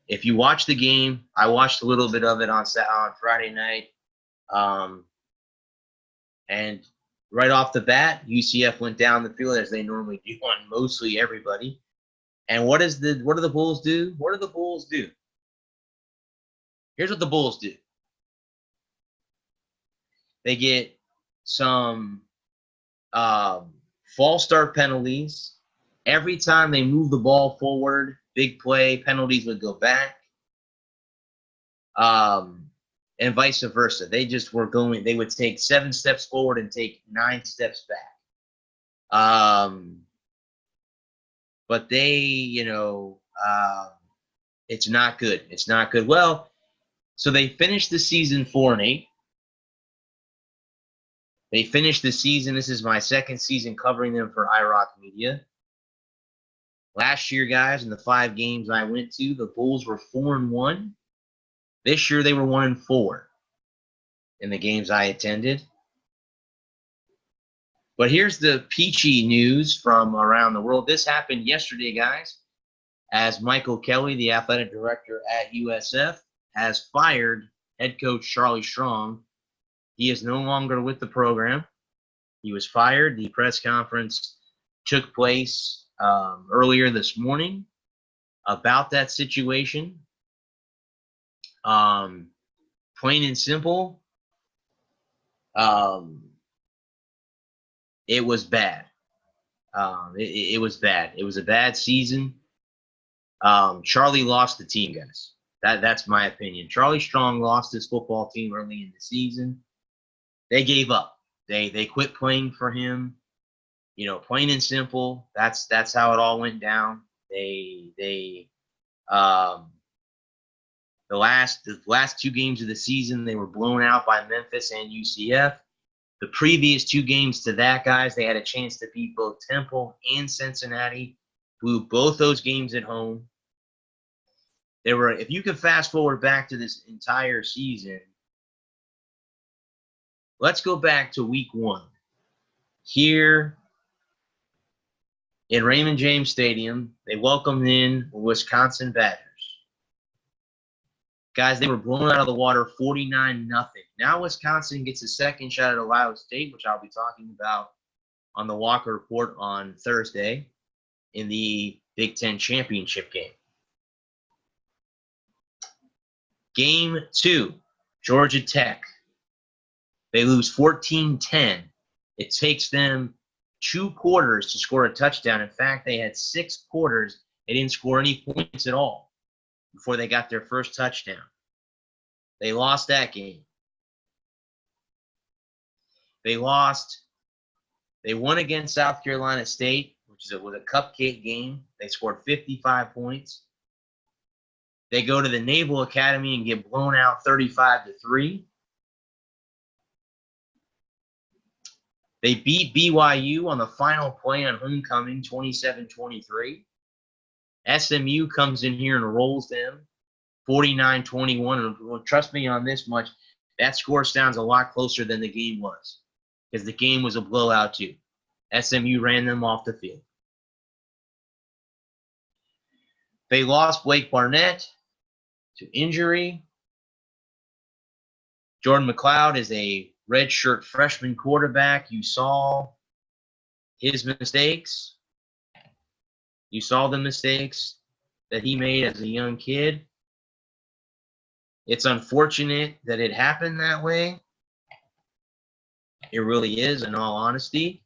If you watch the game, I watched a little bit of it on Friday night. And right off the bat, UCF went down the field as they normally do on mostly everybody. And what do the Bulls do? What do the Bulls do? Here's what the Bulls do. They get some false start penalties. Every time they move the ball forward, big play, penalties would go back. And vice versa. They would take 7 steps forward and take 9 steps back. But it's not good. It's not good. Well, so they finished the season 4-8. They finished the season. This is my second season covering them for iRock Media. Last year, guys, in the 5 games I went to, the Bulls were 4-1. This year, they were 1-4 in the games I attended. But here's the peachy news from around the world. This happened yesterday, guys, as Michael Kelly, the athletic director at USF, has fired head coach Charlie Strong. He is no longer with the program. He was fired. The press conference took place earlier this morning about that situation. Plain and simple, it was bad. It was bad. It was a bad season. Charlie lost the team, guys. That's my opinion. Charlie Strong lost his football team early in the season. they gave up. They quit playing for him. Plain and simple. That's how it all went down. Um, the last 2 games of the season, they were blown out by Memphis and UCF. The previous 2 games to that, guys, they had a chance to beat both Temple and Cincinnati. Blew both those games at home. If you could fast forward back to this entire season, let's go back to week 1. Here in Raymond James Stadium, they welcomed in Wisconsin Badgers. Guys, they were blown out of the water 49-0. Now Wisconsin gets a second shot at Ohio State, which I'll be talking about on the Walker Report on Thursday in the Big Ten Championship game. Game 2, Georgia Tech. They lose 14-10. It takes them 2 quarters to score a touchdown. In fact, they had 6 quarters. They didn't score any points at all before they got their first touchdown. They lost that game. They won against South Carolina State, which was a cupcake game. They scored 55 points. They go to the Naval Academy and get blown out 35-3. They beat BYU on the final play on homecoming, 27-23. SMU comes in here and rolls them, 49-21. And trust me on this much, that score sounds a lot closer than the game was, because the game was a blowout too. SMU ran them off the field. They lost Blake Barnett to injury. Jordan McLeod is a redshirt freshman quarterback. You saw his mistakes. You saw the mistakes that he made as a young kid. It's unfortunate that it happened that way. It really is, in all honesty.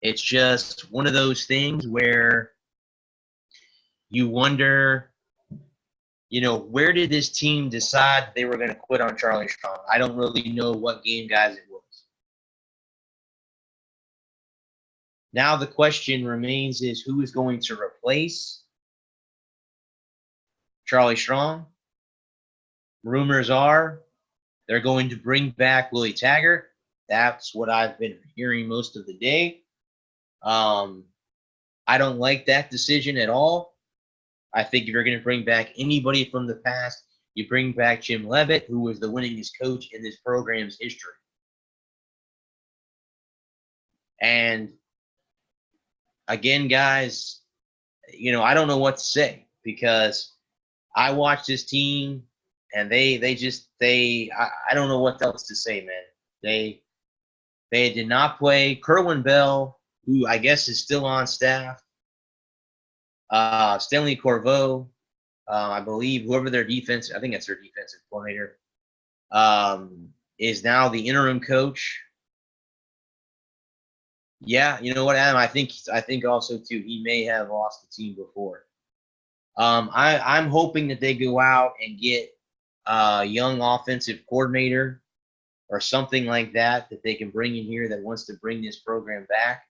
It's just one of those things where you wonder, where did this team decide they were going to quit on Charlie Strong? I don't really know what game, guys, it was. Now the question remains is who is going to replace Charlie Strong? Rumors are they're going to bring back Willie Taggart. That's what I've been hearing most of the day. I don't like that decision at all. I think if you're going to bring back anybody from the past, you bring back Jim Leavitt, who was the winningest coach in this program's history. And again, guys, I don't know what to say, because I watched this team and I don't know what else to say, man. They did not play. Kerwin Bell, who I guess is still on staff, Stanley Corvo, I believe, whoever I think that's their defensive coordinator, is now the interim coach. Yeah, you know what, Adam? I think also too he may have lost the team before. I'm hoping that they go out and get a young offensive coordinator or something like that they can bring in here that wants to bring this program back.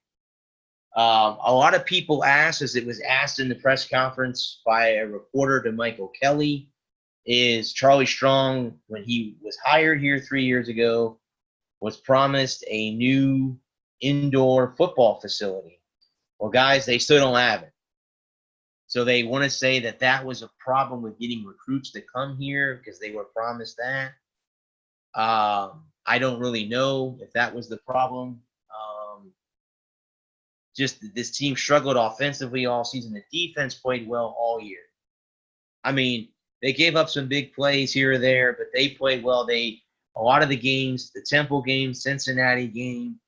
A lot of people asked, as it was asked in the press conference by a reporter to Michael Kelly, is Charlie Strong, when he was hired here 3 years ago, was promised a new indoor football facility. Well, guys, they still don't have it. So they want to say that was a problem with getting recruits to come here because they were promised that. I don't really know if that was the problem. Just this team struggled offensively all season. The defense played well all year. I mean, they gave up some big plays here or there, but they played well. A lot of the games, the Temple game, Cincinnati game,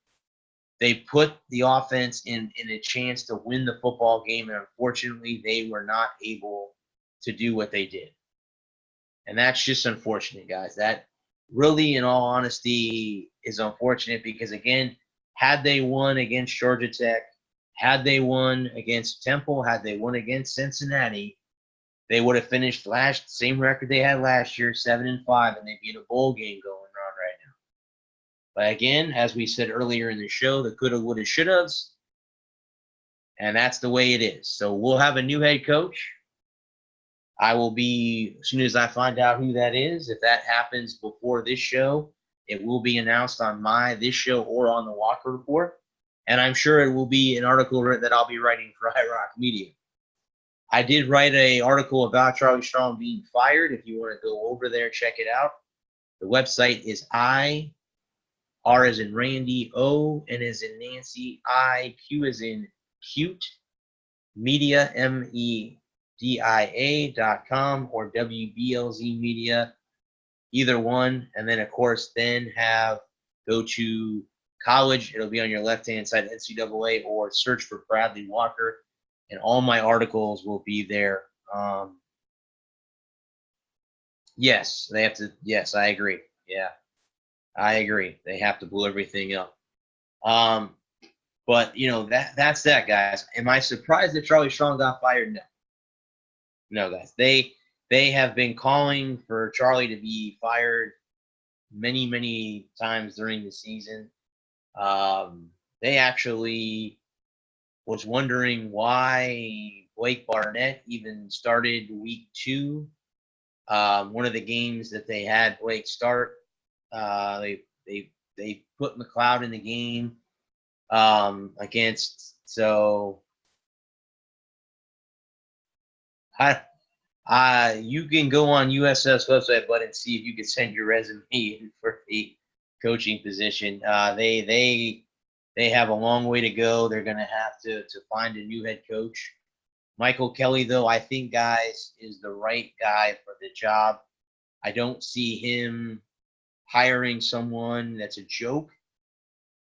they put the offense in a chance to win the football game, and unfortunately, they were not able to do what they did. And that's just unfortunate, guys. That really, in all honesty, is unfortunate because, again, had they won against Georgia Tech, had they won against Temple, had they won against Cincinnati, they would have finished same record they had last year, 7-5, and they'd be in a bowl game going on right now. But again, as we said earlier in the show, the coulda, woulda, shouldas, and that's the way it is. So we'll have a new head coach. I will be, as soon as I find out who that is, if that happens before this show, it will be announced on this show or on the Walker Report. And I'm sure it will be an article that I'll be writing for High Rock Media. I did write an article about Charlie Strong being fired. If you want to go over there, check it out. The website is R as in Randy, O, N as in Nancy, I, Q as in cute, media, media.com or WBLZ Media, either one. And then, of course, go to college. It'll be on your left-hand side, NCAA, or search for Bradley Walker, and all my articles will be there. Yes, they have to. Yes, I agree. Yeah, I agree. They have to blow everything up. But that's that, guys. Am I surprised that Charlie Strong got fired? No. No, guys. They have been calling for Charlie to be fired many, many times during the season. They actually was wondering why Blake Barnett even started week 2. One of the games that they had Blake start, they put McLeod in the game against. So you can go on USF's website, bud, and see if you can send your resume in for a coaching position. They have a long way to go. They're going to have to find a new head coach. Michael Kelly, though, I think, guys, is the right guy for the job. I don't see him hiring someone that's a joke.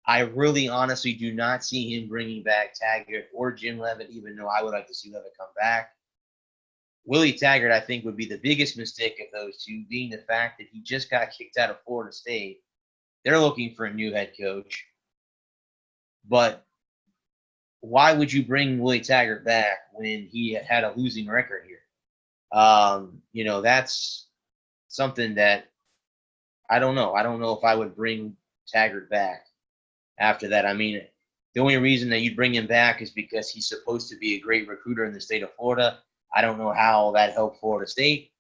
I really honestly do not see him bringing back Taggart or Jim Leavitt, even though I would like to see Leavitt come back. Willie Taggart, I think, would be the biggest mistake of those two, being the fact that he just got kicked out of Florida State. They're looking for a new head coach. But why would you bring Willie Taggart back when he had a losing record here? That's something that I don't know. I don't know if I would bring Taggart back after that. I mean, the only reason that you'd bring him back is because he's supposed to be a great recruiter in the state of Florida. I don't know how that helped Florida State.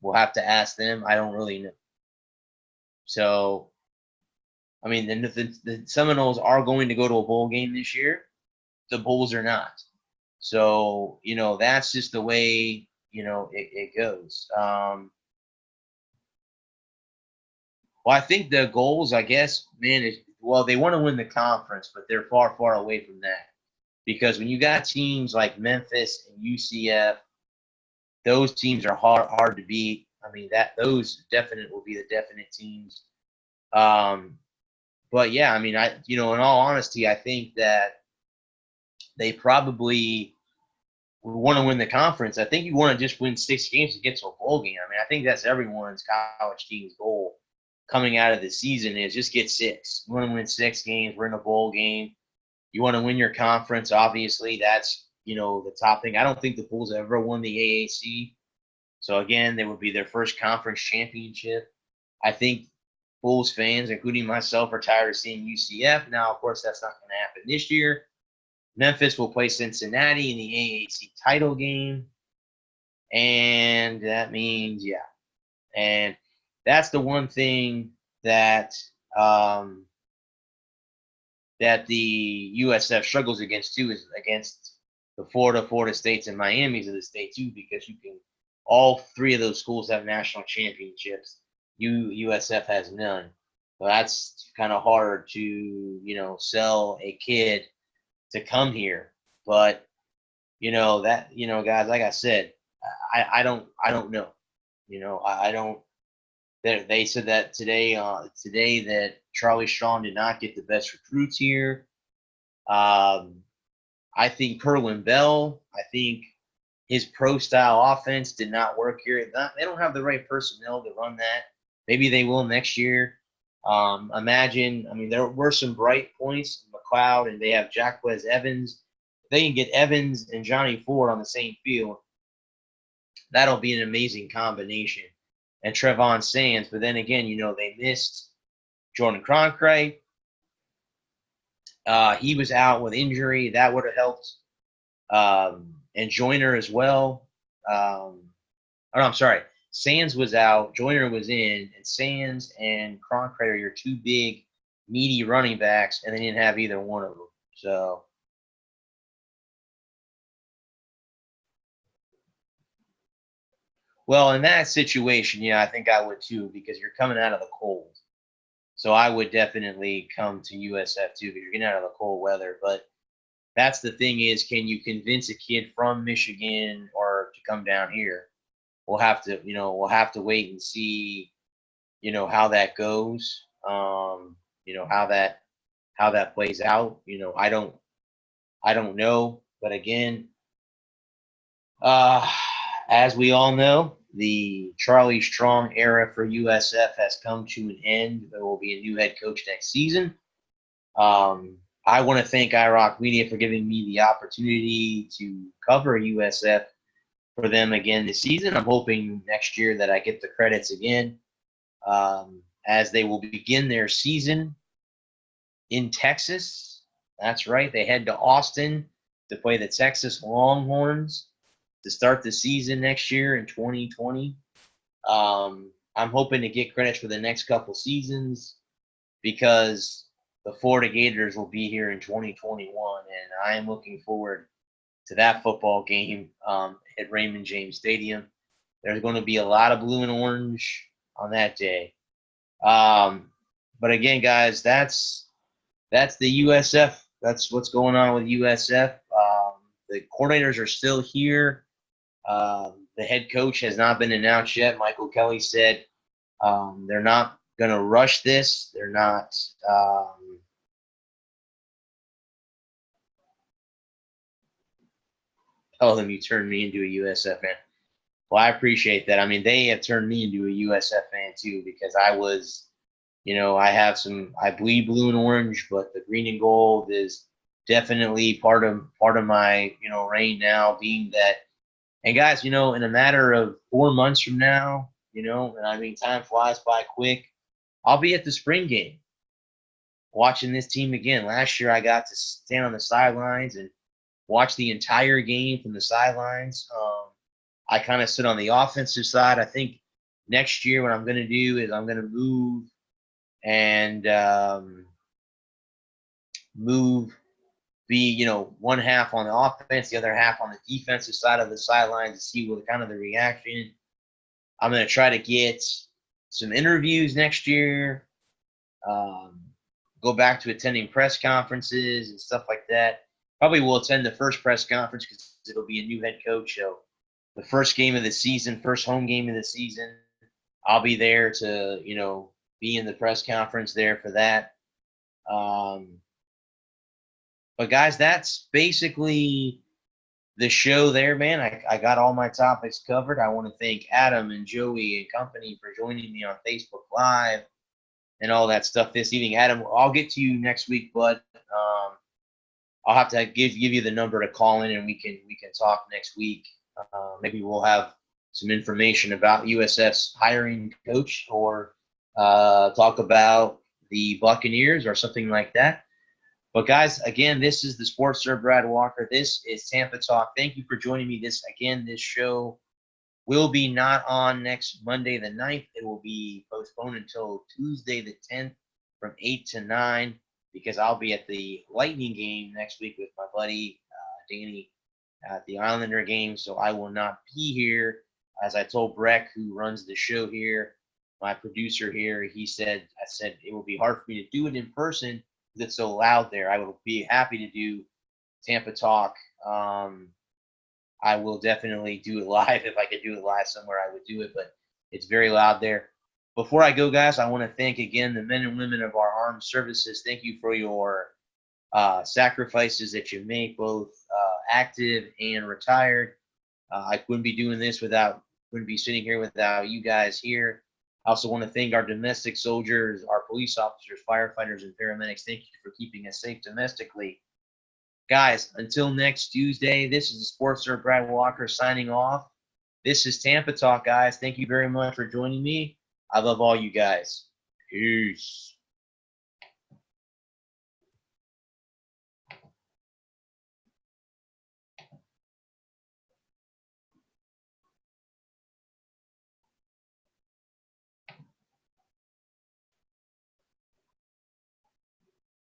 We'll have to ask them. I don't really know. So, I mean, the Seminoles are going to go to a bowl game this year. The Bulls are not. So, that's just the way, it goes. Well, I think the goals, I guess, man, they want to win the conference, but they're far, far away from that. Because when you got teams like Memphis and UCF, those teams are hard to beat. I mean, those will be the definite teams. But yeah, I mean, in all honesty, I think that they probably want to win the conference. I think you want to just win 6 games to get to a bowl game. I mean, I think that's everyone's college team's goal coming out of the season is just get 6. You want to win 6 games. We're in a bowl game. You want to win your conference. Obviously, that's, the top thing. I don't think the Bulls ever won the AAC. So, again, they would be their first conference championship. I think Bulls fans, including myself, are tired of seeing UCF. Now, of course, that's not going to happen this year. Memphis will play Cincinnati in the AAC title game. And that means, yeah. And that's the one thing that that the USF struggles against, too, is against the Florida States, and Miami's of the state, too, because all 3 of those schools have national championships. USF has none. So that's kind of hard to, sell a kid to come here. But, guys, like I said, I don't know. I don't. They said that today that Charlie Strong did not get the best recruits here. I think Kerwin Bell, his pro-style offense did not work here. They don't have the right personnel to run that. Maybe they will next year. There were some bright points, McLeod, and they have Jacquez Evans. If they can get Evans and Johnny Ford on the same field, that'll be an amazing combination. And Trevon Sands, but then again, they missed Jordan Cronkrite. He was out with injury. That would have helped. And Joyner as well. I'm sorry. Sands was out. Joyner was in. And Sands and Cronkrite are your two big, meaty running backs, and they didn't have either one of them. So, well, in that situation, yeah, I think I would too, because you're coming out of the cold. So I would definitely come to USF too, because you're getting out of the cold weather. But that's the thing is, can you convince a kid from Michigan or to come down here? We'll have to wait and see, how that goes. How that plays out. I don't know. But again, as we all know, the Charlie Strong era for USF has come to an end. There will be a new head coach next season. I want to thank iRock Media for giving me the opportunity to cover USF for them again this season. I'm hoping next year that I get the credits again, as they will begin their season in Texas. That's right. They head to Austin to play the Texas Longhorns to start the season next year in 2020. I'm hoping to get credits for the next couple seasons because the Florida Gators will be here in 2021, and I am looking forward to that football game at Raymond James Stadium. There's going to be a lot of blue and orange on that day. But again, guys, that's the USF. That's what's going on with USF. The coordinators are still here. The head coach has not been announced yet. Michael Kelly said they're not going to rush this. They're not. Tell them you turned me into a USF fan. Well, I appreciate that. I mean, they have turned me into a USF fan too, because I was, I bleed blue and orange, but the green and gold is definitely part of my, reign now, being that. And guys, in a matter of 4 months from now, and I mean, time flies by quick. I'll be at the spring game watching this team again. Last year, I got to stand on the sidelines and watch the entire game from the sidelines. I kind of sit on the offensive side. I think next year what I'm going to do is I'm going to move and be, one half on the offense, the other half on the defensive side of the sidelines to see what kind of the reaction. I'm going to try to get some interviews next year, go back to attending press conferences and stuff like that. Probably will attend the first press conference because it'll be a new head coach. So the first game of the season, first home game of the season, I'll be there to, be in the press conference there for that. But guys, that's basically the show there, man. I got all my topics covered. I want to thank Adam and Joey and company for joining me on Facebook Live and all that stuff this evening. Adam, I'll get to you next week, bud. I'll have to give you the number to call in, and we can talk next week. Maybe we'll have some information about USF's hiring coach, or talk about the Buccaneers or something like that. But guys, again, this is the Sports Sir Brad Walker. This is Tampa Talk. Thank you for joining me. This show will be not on next Monday the 9th. It will be postponed until Tuesday the 10th from 8 to 9. Because I'll be at the Lightning game next week with my buddy Danny at the Islander game, so I will not be here. As I told Breck, who runs the show here, my producer here, I said it will be hard for me to do it in person because it's so loud there. I would be happy to do Tampa Talk. I will definitely do it live. If I could do it live somewhere, I would do it, but it's very loud there. Before I go, guys, I want to thank again the men and women of our armed services. Thank you for your sacrifices that you make, both active and retired. I wouldn't be doing this wouldn't be sitting here without you guys here. I also want to thank our domestic soldiers, our police officers, firefighters, and paramedics. Thank you for keeping us safe domestically. Guys, until next Tuesday, this is the Sports Sir Brad Walker signing off. This is Tampa Talk, guys. Thank you very much for joining me. I love all you guys. Peace.